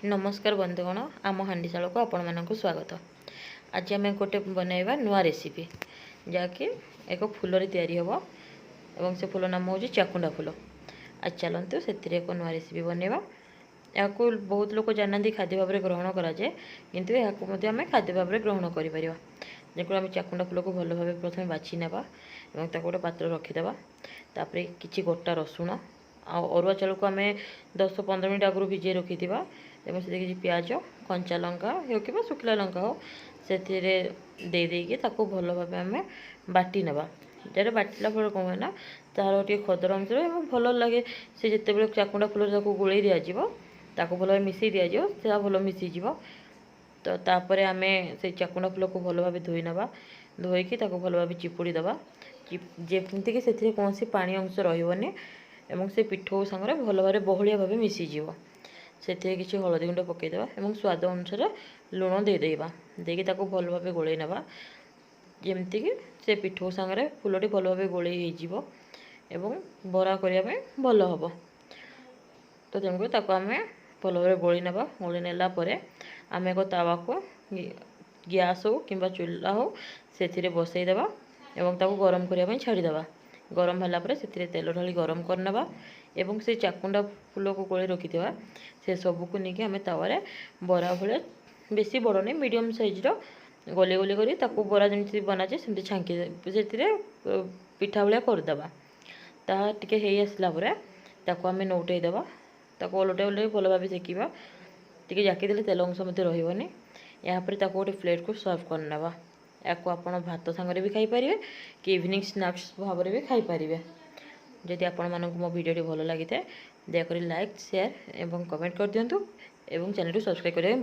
नमस्कार बंधुगण आम हांडीशाला को आपण मानक स्वागत। आज आम गोटे बनैबा नुआ रेसिपी जहाँकि एक फूल तैयारी हम एवं से फूल नाम हूँ चाकुंडा फूल। आज चलते से एक नुआ रेसिपी बनैबा। या बहुत लोग जानते खाद्य भाव में ग्रहण कराए किंतु यहाँ आम खाद्य भाव में ग्रहण कर आम चाकुंडा फूल को भल भाव प्रथम बाछि नेबा एवं ताको गोटे पात्र रखीदेवा। तापर किछि गोटा रसुण अरुआ चाउल को आम 10-15 मिनट आगु भिजे रखी एवं से किसी प्याज कंचा लंका हो कि शुखला लंका हो से देदेकी भल भाव आम बाटी नेबा। जैसे बाटिला फल कौन है ना तार टे खदर अंश भल लगे से जिते चाकुंडा फूल गोल दिज्व भल भाव मिसई दिज्व भल मिसीज। तो तापर आम से चाकुंडा फूल को भल भाव धोई नेबा। धोईकी भल भाव चिपुड़ी देवा जमीक से कौन पानी अंश रही से पिठौ सांगे भल भाव बहलिया भाव मिसीज। से किसी हलदी गुंड पकईदेवा और स्वाद अनुसार लुण देदेबा देकी भल भाव गोल नेबा जमीक से पिठौ सांगे फूलटी भल भाव गोल हो बरा करने भल हम। तो तेणुक आम भल भाव गोल नेबा। गोल नेलापर आम एक तावा को गैस हो कि चूल्हा हो से बसईदेवा और गरम करने छाड़ीदेवा। गरम है से तेल ढाली गरम करनेबा एवं से चाकुंडा फूल को गोल रखी से सबको नहीं आम तावे बरा भाया बेसी बड़ नहीं मीडियम साइज्र गोले गोले कर बरा जमी बनाए सेमती छांकी से पिठा भाया करदेवा। टे हो आसला आम नौटेदेवा ओलटे ओलटे भल भाव सेकिबा टी जाकीदे तेल अंश मत रही यापर गोटे प्लेट को सर्व करनेबा। या आपण भात सांगे भी खाईपारे कि इवनिंग स्नैक्स भाव में भी खाईपारे। जदि आपण मानक मो वीडियो भल लगी था दयाकोरी लाइक शेयर एवं कमेंट कर दिंतु एवं चैनल को सब्सक्राइब करें।